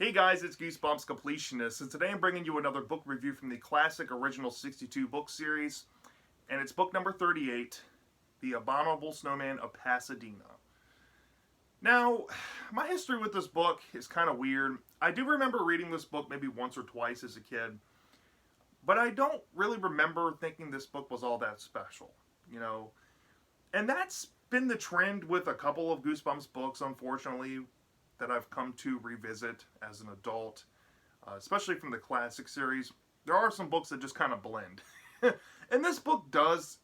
Hey guys, it's Goosebumps Completionist, and today I'm bringing you another book review from the classic original 62 book series, and it's book number 38, The Abominable Snowman of Pasadena. Now, my history with this book is kind of weird. I do remember reading this book maybe once or twice as a kid, but I don't really remember thinking this book was all that special, you know. And that's been the trend with a couple of Goosebumps books, unfortunately, that I've come to revisit as an adult, especially from the classic series. There are some books that just kind of blend. And this book does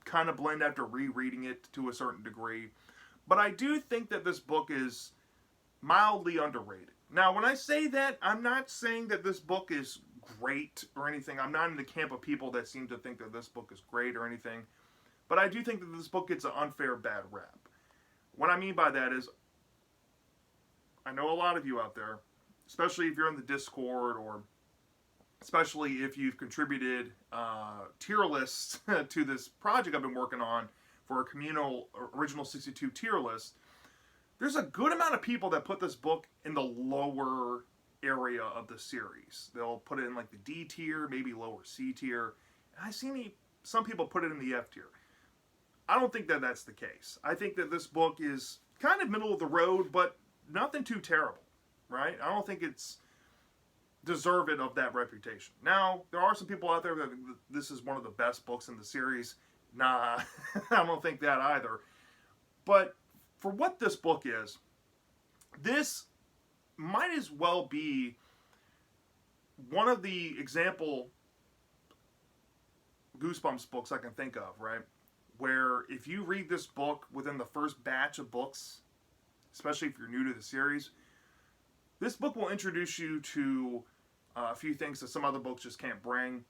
kind of blend after rereading it to a certain degree. But I do think that this book is mildly underrated. Now, when I say that, I'm not saying that this book is great or anything. I'm not in the camp of people that seem to think that this book is great or anything. But I do think that this book gets an unfair bad rap. What I mean by that is, I know a lot of you out there, especially if you're in the Discord or especially if you've contributed tier lists to this project I've been working on for a communal original 62 tier list, there's a good amount of people that put this book in the lower area of the series. They'll put it in like the D tier, maybe lower C tier. And I've seen some people put it in the F tier. I don't think that that's the case. I think that this book is kind of middle of the road, but nothing too terrible, right? I don't think it's deserving of that reputation. Now, there are some people out there that think this is one of the best books in the series. Nah, I don't think that either. But for what this book is, this might as well be one of the example Goosebumps books I can think of, right? Where if you read this book within the first batch of books, especially if you're new to the series, this book will introduce you to a few things that some other books just can't bring.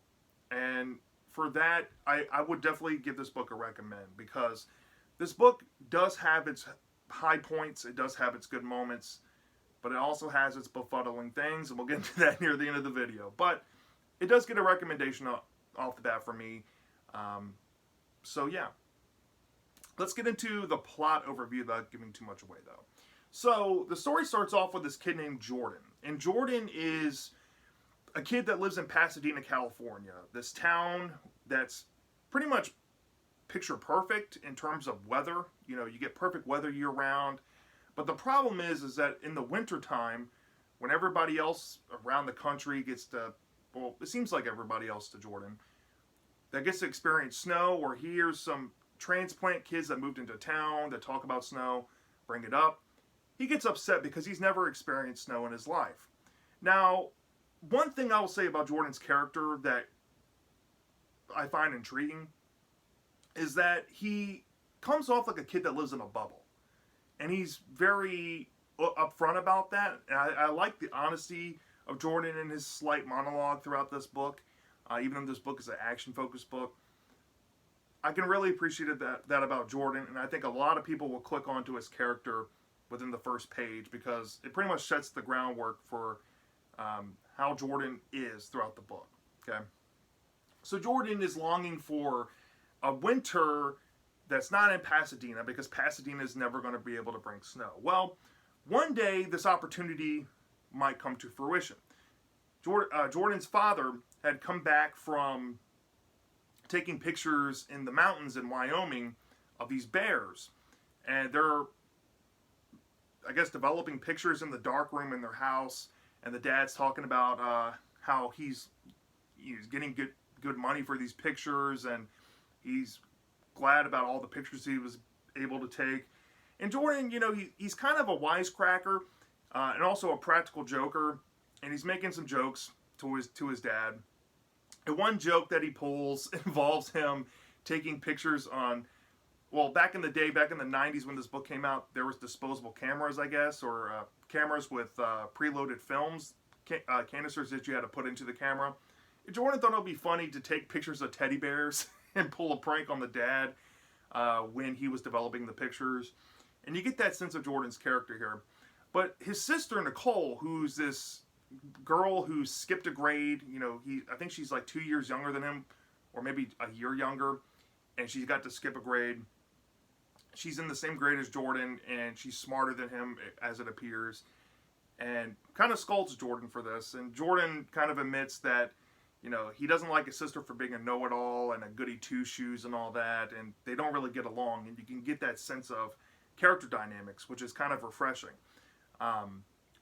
And for that, I would definitely give this book a recommend, because this book does have its high points, it does have its good moments, but it also has its befuddling things, and we'll get into that near the end of the video. But it does get a recommendation off the bat from me. So yeah. Let's get into the plot overview without giving too much away, though. So the story starts off with this kid named Jordan. And Jordan is a kid that lives in Pasadena, California. This town that's pretty much picture perfect in terms of weather. You know, you get perfect weather year round. But the problem is that in the wintertime, when everybody else around the country gets to, well, it seems like everybody else to Jordan, that gets to experience snow, or hears some transplant kids that moved into town that talk about snow, bring it up, he gets upset because he's never experienced snow in his life. Now, one thing I will say about Jordan's character that I find intriguing is that he comes off like a kid that lives in a bubble. And he's very upfront about that. And I like the honesty of Jordan in his slight monologue throughout this book. Even though this book is an action-focused book, I can really appreciate that about Jordan, and I think a lot of people will click onto his character within the first page, because it pretty much sets the groundwork for how Jordan is throughout the book. Okay, so Jordan is longing for a winter that's not in Pasadena, because Pasadena is never going to be able to bring snow. Well, one day this opportunity might come to fruition. Jordan's father had come back from taking pictures in the mountains in Wyoming of these bears, and they're, I guess, developing pictures in the dark room in their house, and the dad's talking about how he's getting good money for these pictures, and he's glad about all the pictures he was able to take. And Jordan, you know, he's kind of a wisecracker and also a practical joker, and he's making some jokes to his dad. And one joke that he pulls involves him taking pictures on, well, back in the day, back in the 90s when this book came out, there was disposable cameras, I guess, or cameras with preloaded films, canisters that you had to put into the camera. Jordan thought it would be funny to take pictures of teddy bears and pull a prank on the dad when he was developing the pictures. And you get that sense of Jordan's character here. But his sister, Nicole, who's this girl who skipped a grade, you know, I think she's like 2 years younger than him, or maybe a year younger, and she's got to skip a grade. She's in the same grade as Jordan, and she's smarter than him, as it appears. and kind of scolds Jordan for this. And Jordan kind of admits that, he doesn't like his sister for being a know-it-all and a goody two-shoes and all that, and they don't really get along. And you can get that sense of character dynamics, which is kind of refreshing.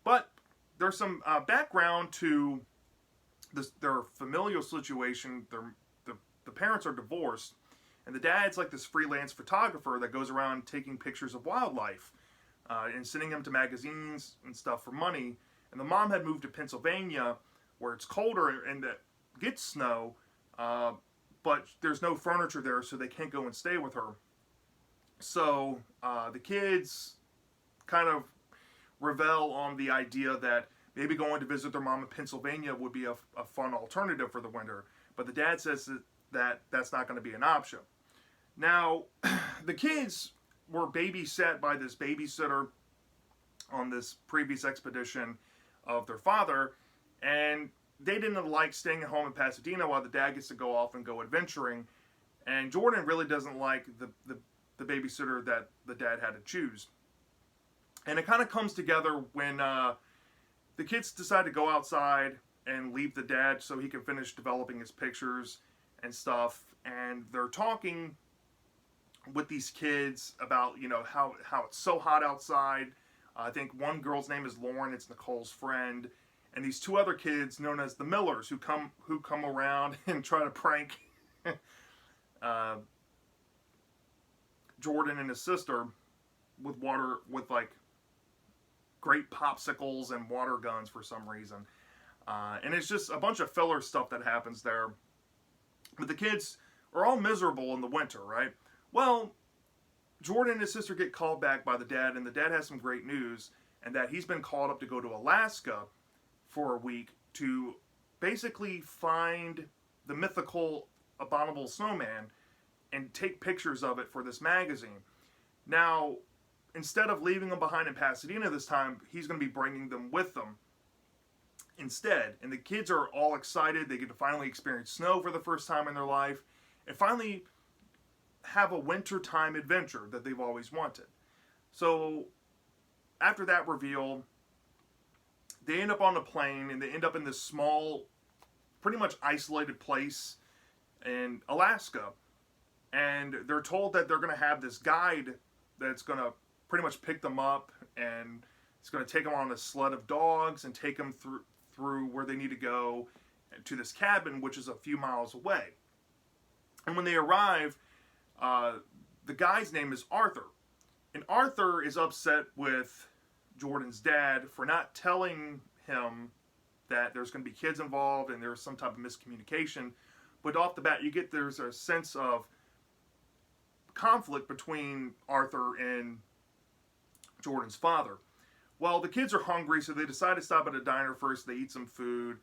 But there's some background to their familial situation. The parents are divorced, and the dad's like this freelance photographer that goes around taking pictures of wildlife and sending them to magazines and stuff for money. And the mom had moved to Pennsylvania, where it's colder and that gets snow, but there's no furniture there, so they can't go and stay with her. So the kids kind of revel on the idea that maybe going to visit their mom in Pennsylvania would be a fun alternative for the winter. But the dad says that that's not going to be an option. Now, the kids were babysat by this babysitter on this previous expedition of their father, and they didn't like staying at home in Pasadena while the dad gets to go off and go adventuring. And Jordan really doesn't like the babysitter that the dad had to choose. And it kind of comes together when the kids decide to go outside and leave the dad so he can finish developing his pictures and stuff. And they're talking with these kids about, how it's so hot outside. I think one girl's name is Lauren. It's Nicole's friend. And these two other kids known as the Millers who come around and try to prank Jordan and his sister with like great popsicles and water guns for some reason. And it's just a bunch of filler stuff that happens there. But the kids are all miserable in the winter, right? Well, Jordan and his sister get called back by the dad, and the dad has some great news, and that he's been called up to go to Alaska for a week to basically find the mythical Abominable Snowman and take pictures of it for this magazine. Now, instead of leaving them behind in Pasadena this time, he's going to be bringing them with them instead. And the kids are all excited. They get to finally experience snow for the first time in their life and finally have a wintertime adventure that they've always wanted. So after that reveal, they end up on a plane and they end up in this small, pretty much isolated place in Alaska. And they're told that they're going to have this guide that's going to pretty much pick them up, and it's going to take them on a sled of dogs and take them through where they need to go to this cabin, which is a few miles away. And when they arrive, the guy's name is Arthur. And Arthur is upset with Jordan's dad for not telling him that there's going to be kids involved and there's some type of miscommunication. But off the bat, there's a sense of conflict between Arthur and Jordan's father. Well, the kids are hungry, so they decide to stop at a diner first. They eat some food,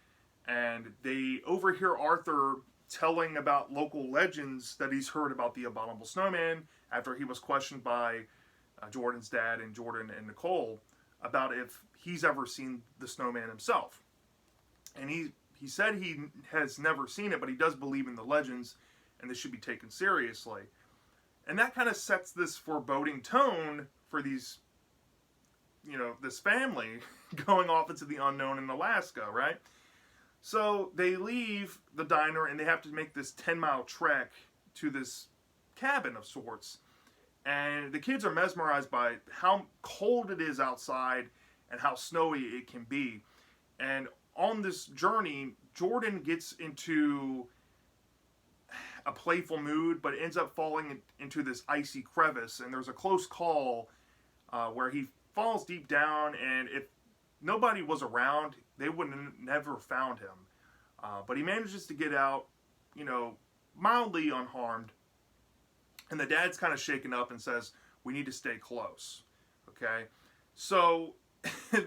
and they overhear Arthur telling about local legends that he's heard about the Abominable Snowman after he was questioned by Jordan's dad and Jordan and Nicole about if he's ever seen the snowman himself. And he said he has never seen it, but he does believe in the legends, and this should be taken seriously. And that kind of sets this foreboding tone for these, this family going off into the unknown in Alaska, right? So they leave the diner and they have to make this 10-mile trek to this cabin of sorts. And the kids are mesmerized by how cold it is outside and how snowy it can be. And on this journey, Jordan gets into a playful mood, but ends up falling into this icy crevice. And there's a close call where he falls deep down, and if nobody was around, they would have never found him. But he manages to get out, mildly unharmed. And the dad's kind of shaken up and says, we need to stay close. Okay? So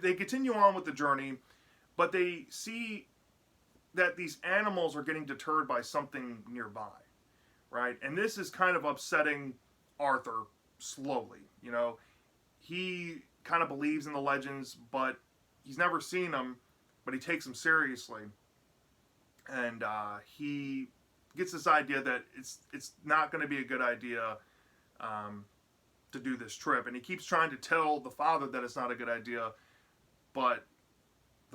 they continue on with the journey, but they see that these animals are getting deterred by something nearby. Right? And this is kind of upsetting Arthur slowly. He kind of believes in the legends, but he's never seen them, but he takes them seriously. And he gets this idea that it's not going to be a good idea to do this trip. And he keeps trying to tell the father that it's not a good idea, but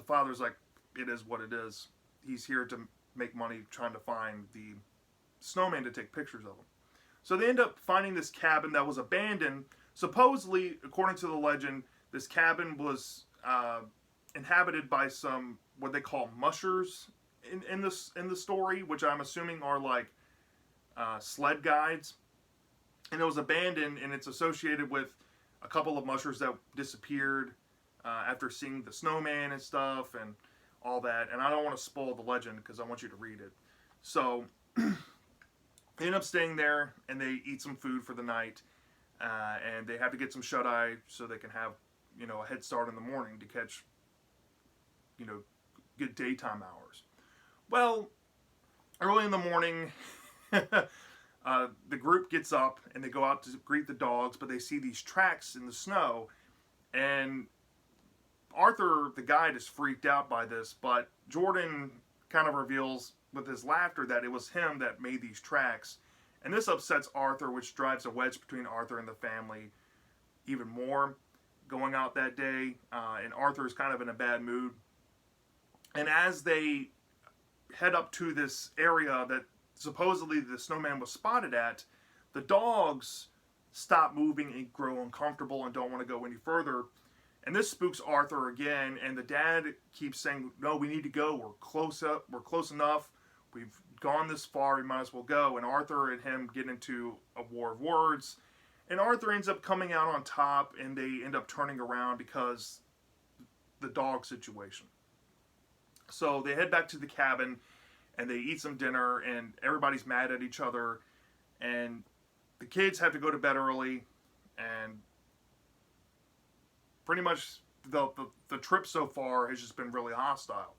father's like, it is what it is. He's here to make money trying to find the snowman to take pictures of him. So they end up finding this cabin that was abandoned. Supposedly, according to the legend, this cabin was inhabited by some what they call mushers in the story, which I'm assuming are like sled guides. And it was abandoned, and it's associated with a couple of mushers that disappeared after seeing the snowman and stuff and all that. And I don't want to spoil the legend because I want you to read it. So they end up staying there, and they eat some food for the night, and they have to get some shut-eye so they can have, a head start in the morning to catch, good daytime hours. Well, early in the morning, the group gets up, and they go out to greet the dogs, but they see these tracks in the snow, and Arthur, the guide, is freaked out by this, but Jordan kind of reveals with his laughter that it was him that made these tracks. And this upsets Arthur, which drives a wedge between Arthur and the family even more going out that day. And Arthur is kind of in a bad mood. And as they head up to this area that supposedly the snowman was spotted at, the dogs stop moving and grow uncomfortable and don't want to go any further. And this spooks Arthur again, and the dad keeps saying, no, we need to go, we're close enough, we've gone this far, we might as well go. And Arthur and him get into a war of words, and Arthur ends up coming out on top, and they end up turning around because the dog situation. So they head back to the cabin, and they eat some dinner, and everybody's mad at each other, and the kids have to go to bed early, and pretty much the trip so far has just been really hostile.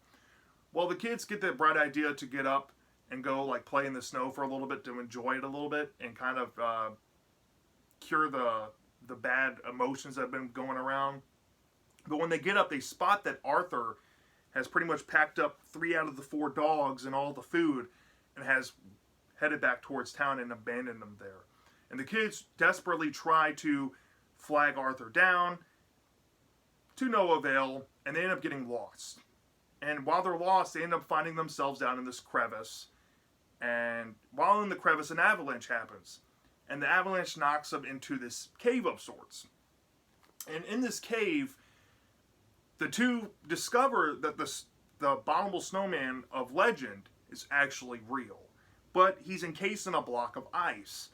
Well, the kids get the bright idea to get up and go like play in the snow for a little bit to enjoy it a little bit and kind of cure the bad emotions that have been going around. But when they get up, they spot that Arthur has pretty much packed up 3 out of the 4 dogs and all the food and has headed back towards town and abandoned them there. And the kids desperately try to flag Arthur down, to no avail, and they end up getting lost. And while they're lost, they end up finding themselves down in this crevice. And while in the crevice, an avalanche happens. And the avalanche knocks them into this cave of sorts. And in this cave, the two discover that the Abominable Snowman of legend is actually real. But he's encased in a block of ice.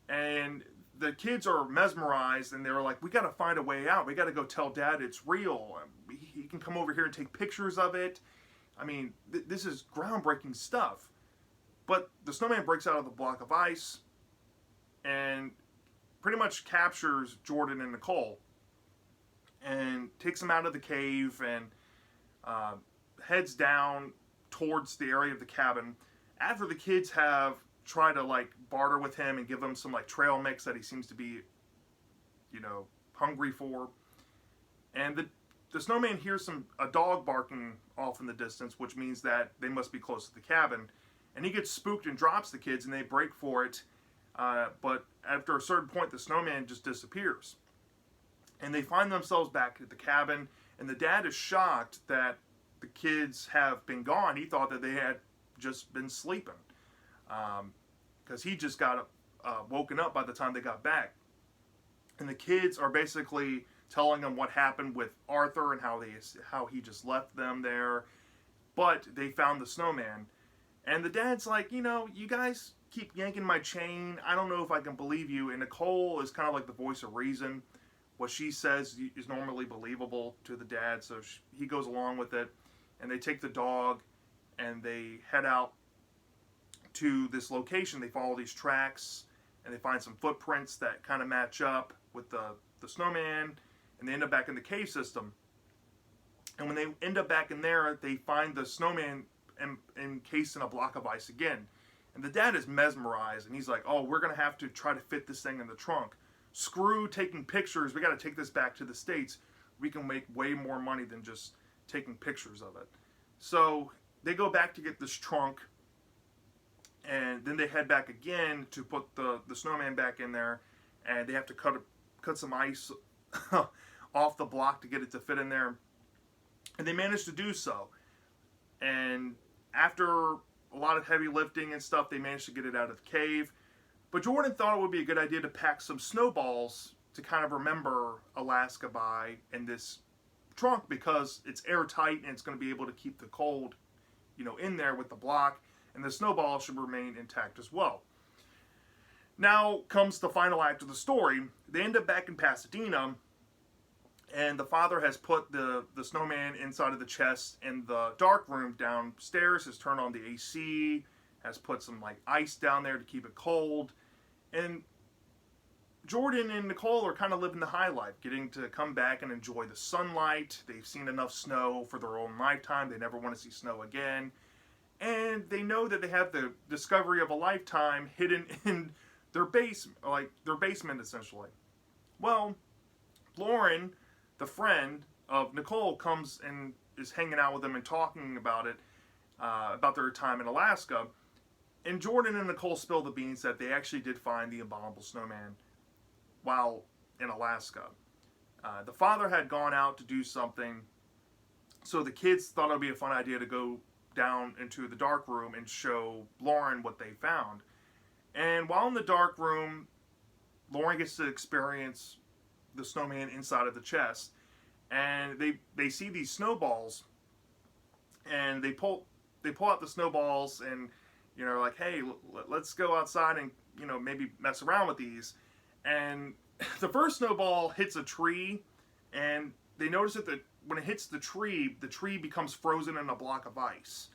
And the kids are mesmerized, and they're like, we got to find a way out. We got to go tell Dad it's real. He can come over here and take pictures of it. I mean, this is groundbreaking stuff. But the snowman breaks out of the block of ice and pretty much captures Jordan and Nicole and takes them out of the cave and heads down towards the area of the cabin. After the kids have try to like barter with him and give him some like trail mix that he seems to be, hungry for. And the snowman hears a dog barking off in the distance, which means that they must be close to the cabin. And he gets spooked and drops the kids, and they break for it. But after a certain point, the snowman just disappears. And they find themselves back at the cabin, and the dad is shocked that the kids have been gone. He thought that they had just been sleeping. Because he just got woken up by the time they got back. And the kids are basically telling them what happened with Arthur and how he just left them there. But they found the snowman. And the dad's like, you guys keep yanking my chain. I don't know if I can believe you. And Nicole is kind of like the voice of reason. What she says is normally believable to the dad, so he goes along with it. And they take the dog, and they head out to this location. They follow these tracks, and they find some footprints that kind of match up with the snowman, and they end up back in the cave system. And when they end up back in there, they find the snowman encased in a block of ice again. And the dad is mesmerized, and he's like, oh, we're going to have to try to fit this thing in the trunk. Screw taking pictures. We got to take this back to the States. We can make way more money than just taking pictures of it. So they go back to get this trunk, and then they head back again to put the snowman back in there, and they have to cut some ice off the block to get it to fit in there. And they managed to do so. And after a lot of heavy lifting and stuff, they managed to get it out of the cave. But Jordan thought it would be a good idea to pack some snowballs to kind of remember Alaska by in this trunk, because it's airtight and it's going to be able to keep the cold, in there with the block, and the snowball should remain intact as well. Now comes the final act of the story. They end up back in Pasadena, and the father has put the snowman inside of the chest in the dark room downstairs, has turned on the AC, has put some ice down there to keep it cold. And Jordan and Nicole are kind of living the high life, getting to come back and enjoy the sunlight. They've seen enough snow for their own lifetime. They never want to see snow again. And they know that they have the discovery of a lifetime hidden in their basement, essentially. Well, Lauren, the friend of Nicole, comes and is hanging out with them and talking about it, about their time in Alaska. And Jordan and Nicole spill the beans that they actually did find the Abominable Snowman while in Alaska. The father had gone out to do something, so the kids thought it would be a fun idea to go down into the dark room and show Lauren what they found. And while in the dark room, Lauren gets to experience the snowman inside of the chest. And they see these snowballs, and they pull out the snowballs, and like, hey, let's go outside and maybe mess around with these. And the first snowball hits a tree, and they notice that when it hits the tree becomes frozen in a block of ice,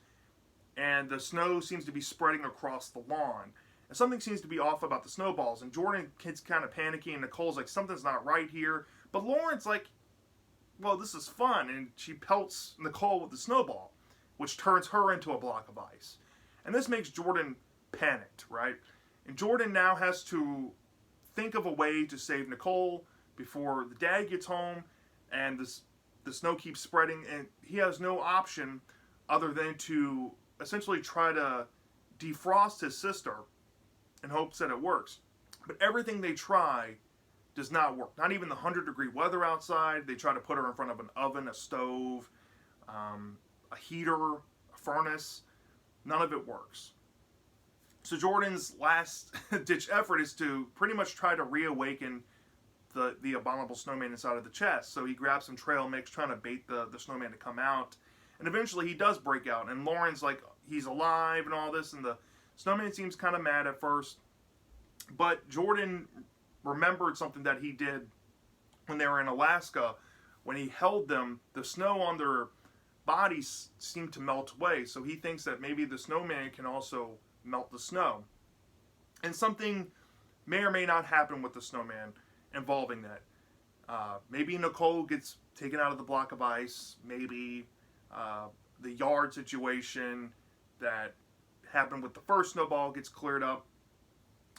and the snow seems to be spreading across the lawn. And something seems to be off about the snowballs, and Jordan gets kind of panicky, and Nicole's like, something's not right here. But Lauren's like, well, this is fun, and she pelts Nicole with the snowball, which turns her into a block of ice. And this makes Jordan panicked, right? And Jordan now has to think of a way to save Nicole before the dad gets home, and the snow keeps spreading, and he has no option other than to essentially try to defrost his sister in hopes that it works. But everything they try does not work. Not even the 100-degree weather outside. They try to put her in front of an oven, a stove, a heater, a furnace. None of it works. So Jordan's last-ditch effort is to pretty much try to reawaken the Abominable Snowman inside of the chest. So he grabs some trail mix, trying to bait the snowman to come out. And eventually he does break out. And Lauren's like, he's alive and all this. And the snowman seems kind of mad at first. But Jordan remembered something that he did when they were in Alaska. When he held them, the snow on their bodies seemed to melt away. So he thinks that maybe the snowman can also melt the snow. And something may or may not happen with the snowman involving that. Maybe Nicole gets taken out of the block of ice. Maybe the yard situation that happened with the first snowball gets cleared up.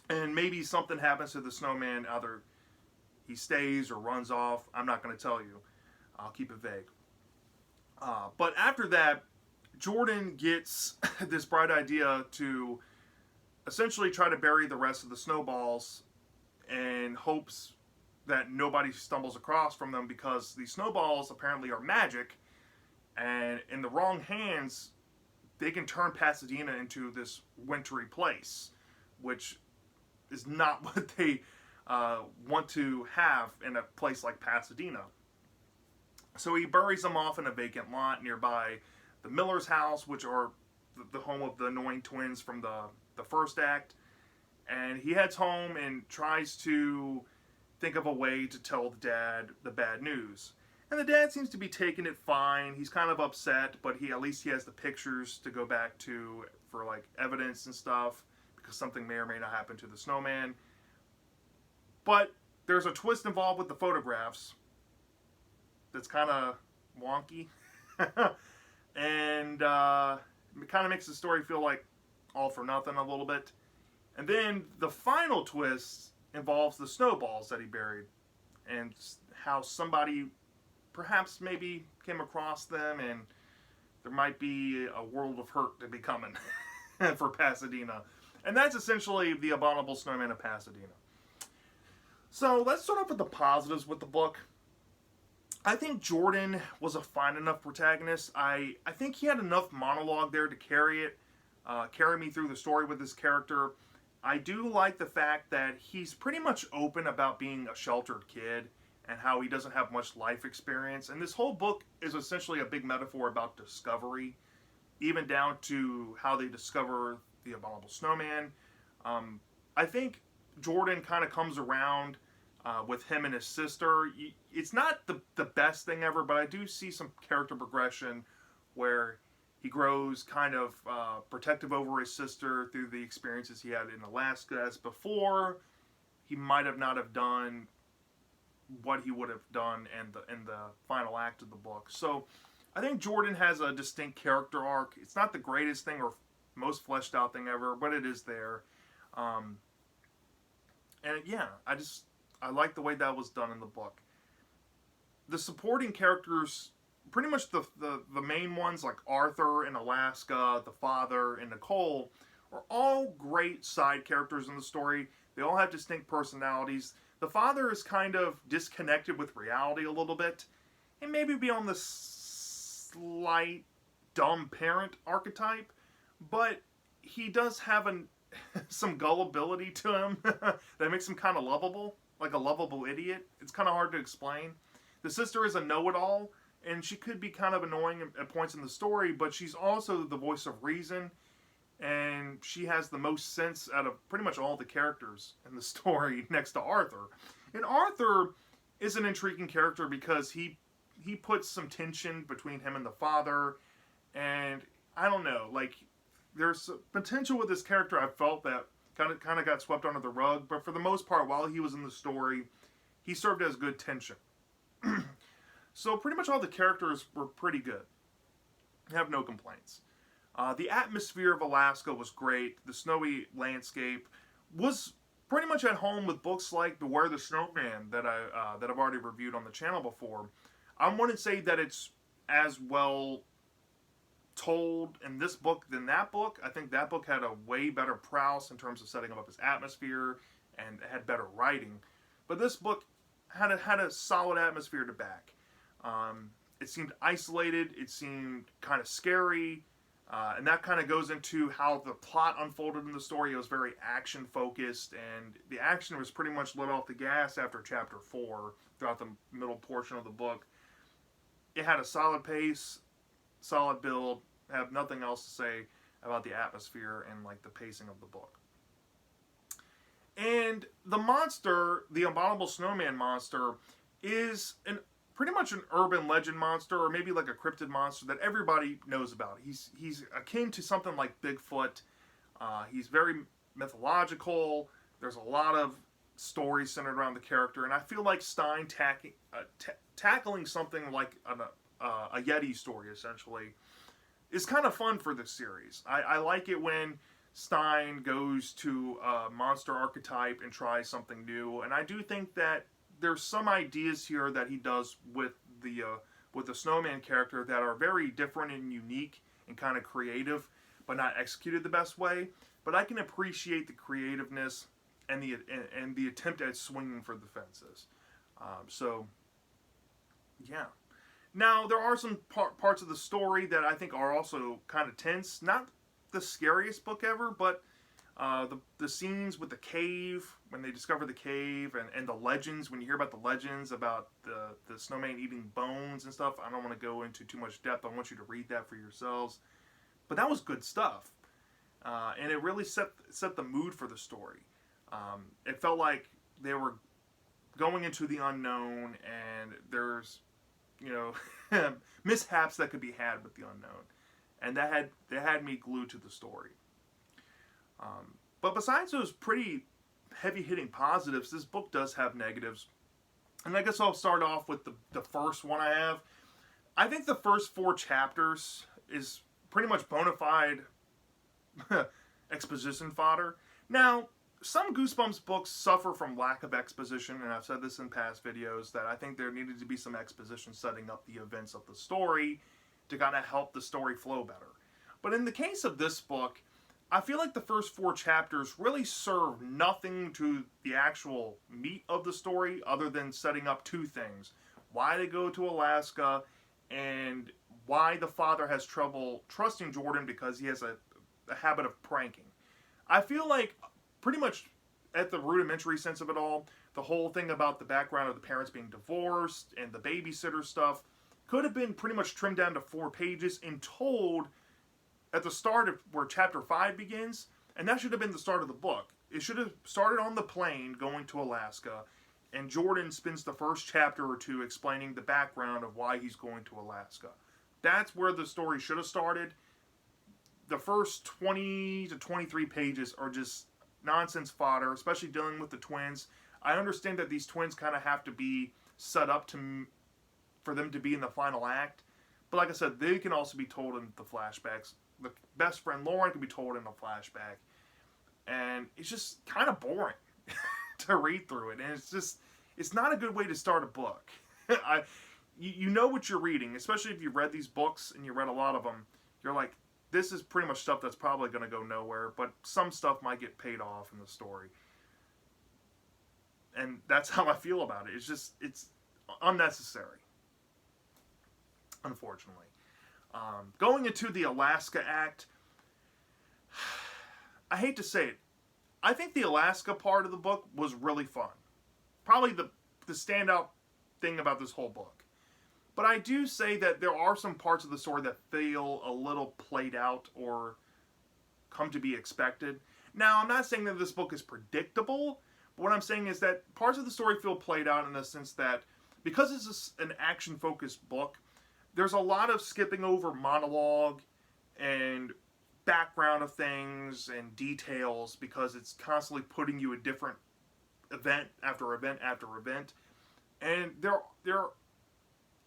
And maybe something happens to the snowman. Either he stays or runs off. I'm not going to tell you. I'll keep it vague. But after that, Jordan gets this bright idea to essentially try to bury the rest of the snowballs in hopes that nobody stumbles across from them, because these snowballs apparently are magic, and in the wrong hands, they can turn Pasadena into this wintry place, which is not what they want to have in a place like Pasadena. So he buries them off in a vacant lot nearby the Miller's house, which are the home of the annoying twins from the first act. And he heads home and tries to think of a way to tell the dad the bad news. And the dad seems to be taking it fine. He's kind of upset, but at least he has the pictures to go back to for evidence and stuff, because something may or may not happen to the snowman. But there's a twist involved with the photographs that's kind of wonky. And it kind of makes the story feel like all for nothing a little bit. And then the final twist involves the snowballs that he buried, and how somebody perhaps maybe came across them, and there might be a world of hurt to be coming for Pasadena. And that's essentially the Abominable Snowman of Pasadena. So let's start off with the positives with the book. I think Jordan was a fine enough protagonist. I think he had enough monologue there to carry me through the story with his character. I do like the fact that he's pretty much open about being a sheltered kid and how he doesn't have much life experience. And this whole book is essentially a big metaphor about discovery, even down to how they discover the Abominable Snowman. I think Jordan kind of comes around with him and his sister. It's not the best thing ever, but I do see some character progression where he grows kind of protective over his sister through the experiences he had in Alaska. As before, he might have not have done what he would have done in the final act of the book. So I think Jordan has a distinct character arc. It's not the greatest thing or most fleshed out thing ever, but it is there. And yeah, I like the way that was done in the book. The supporting characters, pretty much the main ones like Arthur in Alaska, the father, and Nicole, are all great side characters in the story. They all have distinct personalities. The father is kind of disconnected with reality a little bit, and maybe beyond the slight dumb parent archetype, but he does have some gullibility to him that makes him kind of lovable, like a lovable idiot. It's kind of hard to explain. The sister is a know-it-all, and she could be kind of annoying at points in the story, but she's also the voice of reason, and she has the most sense out of pretty much all the characters in the story next to Arthur. And Arthur is an intriguing character because he puts some tension between him and the father, and I don't know, like, there's potential with this character I felt that kind of got swept under the rug, but for the most part, while he was in the story, he served as good tension. So pretty much all the characters were pretty good. I have no complaints. The atmosphere of Alaska was great. The snowy landscape was pretty much at home with books like Beware the Snowman that I've already reviewed on the channel before. I wouldn't say that it's as well told in this book than that book. I think that book had a way better prowess in terms of setting up his atmosphere and had better writing. But this book had a solid atmosphere to back. It seemed isolated. It seemed kind of scary. And that kind of goes into how the plot unfolded in the story. It was very action-focused, and the action was pretty much let off the gas after Chapter 4 throughout the middle portion of the book. It had a solid pace, solid build. I have nothing else to say about the atmosphere and like the pacing of the book. And the monster, the Abominable Snowman monster, is pretty much an urban legend monster, or maybe like a cryptid monster that everybody knows about. He's akin to something like Bigfoot. He's very mythological. There's a lot of stories centered around the character, and I feel like Stein tackling something like a Yeti story, essentially, is kind of fun for this series. I like it when Stein goes to a monster archetype and tries something new, and I do think that there's some ideas here that he does with the Snowman character that are very different and unique and kind of creative, but not executed the best way. But I can appreciate the creativeness and the attempt at swinging for the fences. So, yeah. Now, there are some parts of the story that I think are also kind of tense. Not the scariest book ever, but the scenes with the cave, when they discover the cave, and the legends, when you hear about the legends about the snowman eating bones and stuff. I don't want to go into too much depth. I want you to read that for yourselves. But that was good stuff. And it really set the mood for the story. It felt like they were going into the unknown, and there's, mishaps that could be had with the unknown. And that had me glued to the story. But besides those pretty heavy-hitting positives, this book does have negatives. And I guess I'll start off with the first one I have. I think the first 4 chapters is pretty much bona fide exposition fodder. Now, some Goosebumps books suffer from lack of exposition, and I've said this in past videos, that I think there needed to be some exposition setting up the events of the story to kind of help the story flow better. But in the case of this book, I feel like the first 4 chapters really serve nothing to the actual meat of the story other than setting up 2 things. why they go to Alaska, and why the father has trouble trusting Jordan because he has a habit of pranking. I feel like pretty much at the rudimentary sense of it all, the whole thing about the background of the parents being divorced and the babysitter stuff could have been pretty much trimmed down to 4 pages and told at the start of where chapter 5 begins, and that should have been the start of the book. It should have started on the plane going to Alaska, and Jordan spends the first chapter or 2 explaining the background of why he's going to Alaska. That's where the story should have started. The first 20 to 23 pages are just nonsense fodder, especially dealing with the twins. I understand that these twins kind of have to be set up for them to be in the final act. But like I said, they can also be told in the flashbacks. The best friend Lauren can be told in a flashback. And it's just kind of boring to read through it. And it's not a good way to start a book. You know what you're reading, especially if you've read these books and you read a lot of them. You're like, this is pretty much stuff that's probably going to go nowhere, but some stuff might get paid off in the story. And that's how I feel about it. It's unnecessary, unfortunately. Going into the Alaska act, I hate to say it, I think the Alaska part of the book was really fun. Probably the standout thing about this whole book. But I do say that there are some parts of the story that feel a little played out or come to be expected. Now, I'm not saying that this book is predictable, but what I'm saying is that parts of the story feel played out in the sense that because it's an action-focused book, there's a lot of skipping over monologue and background of things and details because it's constantly putting you a different event after event after event. And there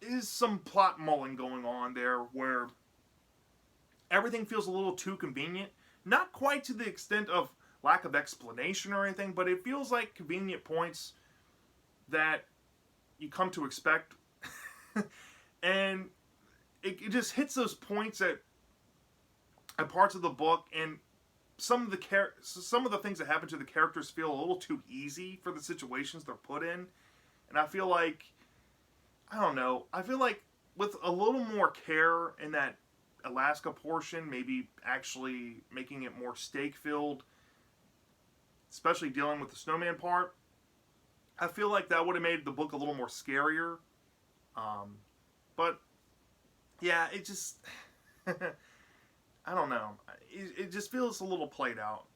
is some plot mulling going on there where everything feels a little too convenient. Not quite to the extent of lack of explanation or anything, but it feels like convenient points that you come to expect. And it just hits those points at parts of the book, and some of the things that happen to the characters feel a little too easy for the situations they're put in. And I feel like, I don't know, I feel like with a little more care in that Alaska portion, maybe actually making it more stake-filled, especially dealing with the Snowman part, I feel like that would have made the book a little more scarier. But, yeah, it just, I don't know, it just feels a little played out.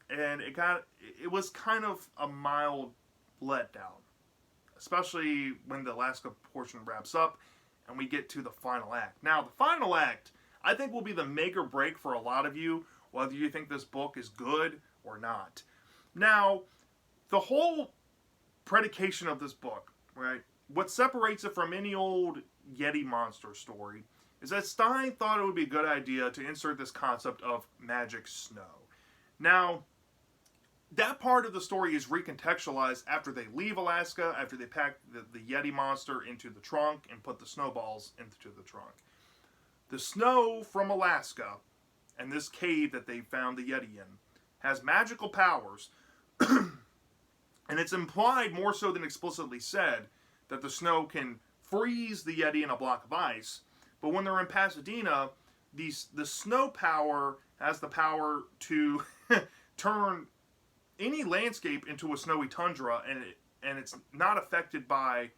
And it was kind of a mild letdown. Especially when the Alaska portion wraps up and we get to the final act. Now, the final act, I think, will be the make or break for a lot of you, whether you think this book is good or not. Now, the whole predication of this book, right, what separates it from any old Yeti monster story is that Stein thought it would be a good idea to insert this concept of magic snow. Now, that part of the story is recontextualized after they leave Alaska, after they pack the Yeti monster into the trunk and put the snowballs into the trunk. The snow from Alaska and this cave that they found the Yeti in has magical powers, and it's implied more so than explicitly said that the snow can freeze the Yeti in a block of ice, but when they're in Pasadena, the snow power has the power to turn any landscape into a snowy tundra, and it's not affected by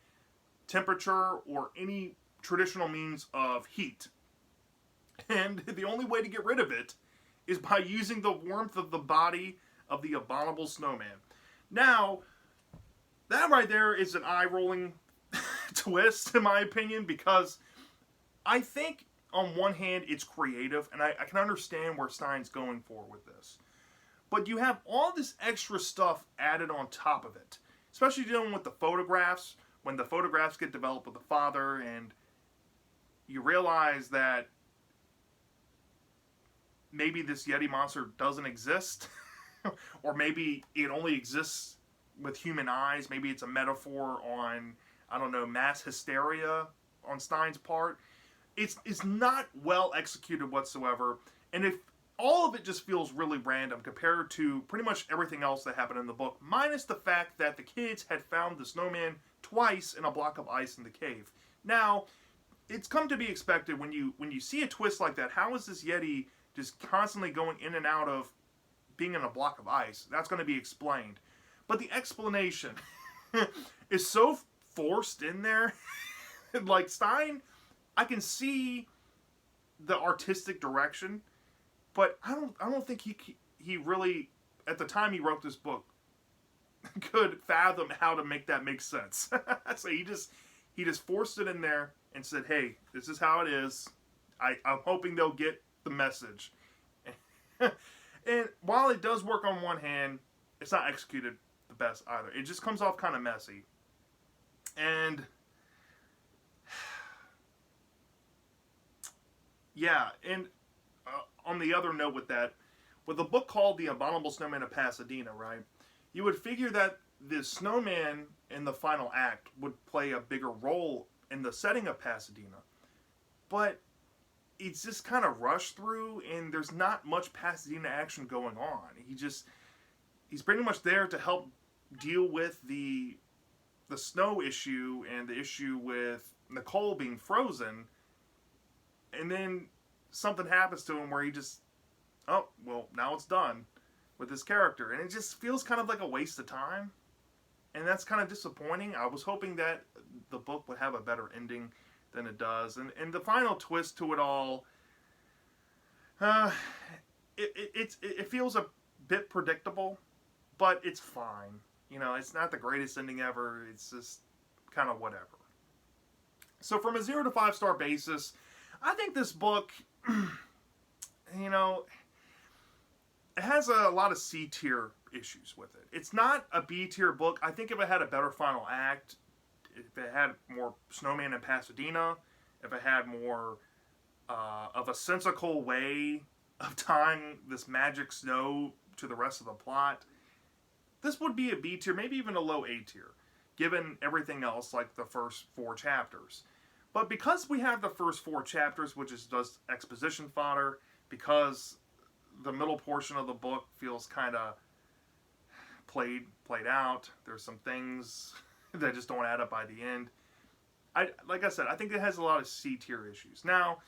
temperature or any traditional means of heat. And the only way to get rid of it is by using the warmth of the body of the abominable snowman. Now, that right there is an eye-rolling twist, in my opinion, because I think, on one hand, it's creative, and I can understand where Stein's going for with this. But you have all this extra stuff added on top of it. Especially dealing with the photographs. When the photographs get developed with the father and you realize that maybe this Yeti monster doesn't exist. Or maybe it only exists with human eyes. Maybe it's a metaphor on, I don't know, mass hysteria on Stein's part. It's not well executed whatsoever. And if all of it just feels really random compared to pretty much everything else that happened in the book, minus the fact that the kids had found the snowman twice in a block of ice in the cave. Now, it's come to be expected when you see a twist like that. How is this Yeti just constantly going in and out of being in a block of ice? That's going to be explained. But the explanation is so forced in there. Like Stein, I can see the artistic direction, but I don't think he really, at the time he wrote this book, could fathom how to make that make sense. So he just forced it in there and said, "Hey, this is how it is. I'm hoping they'll get the message." And while it does work on one hand, it's not executed the best either. It just comes off kind of messy. And yeah, and on the other note with that, with a book called The Abominable Snowman of Pasadena, right? You would figure that the snowman in the final act would play a bigger role in the setting of Pasadena. But it's just kind of rushed through, and there's not much Pasadena action going on. He's pretty much there to help deal with the snow issue and the issue with Nicole being frozen. And then something happens to him where he just, oh, well, now it's done with this character. And it just feels kind of like a waste of time. And that's kind of disappointing. I was hoping that the book would have a better ending than it does. And the final twist to it all, it feels a bit predictable, but it's fine. You know, it's not the greatest ending ever. It's just kind of whatever. So from a 0 to 5 star basis, I think this book, you know, it has a lot of C tier issues with it. It's not a B tier book. I think if it had a better final act, if it had more Snowman in Pasadena, if it had more of a sensical way of tying this magic snow to the rest of the plot, this would be a B tier, maybe even a low A tier, given everything else like the first 4 chapters. But because we have the first 4 chapters, which is just exposition fodder, because the middle portion of the book feels kind of played out, there's some things that just don't add up by the end. Like I said, I think it has a lot of C tier issues. Now,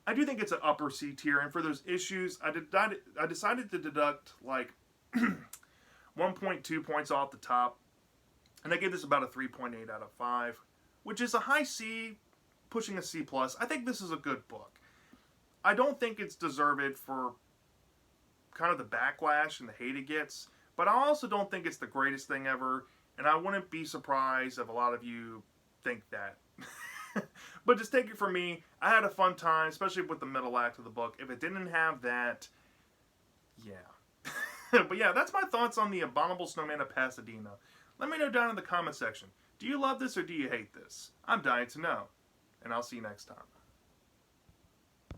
I do think it's an upper C tier, and for those issues, I decided to deduct like 1.2 points off the top, and I gave this about a 3.8 out of 5, which is a high C, pushing a C+. I think this is a good book. I don't think it's deserved for kind of the backlash and the hate it gets, but I also don't think it's the greatest thing ever, and I wouldn't be surprised if a lot of you think that. But just take it from me, I had a fun time, especially with the middle act of the book. If it didn't have that, yeah. But yeah, that's my thoughts on The Abominable Snowman of Pasadena. Let me know down in the comment section. Do you love this or do you hate this? I'm dying to know. And I'll see you next time.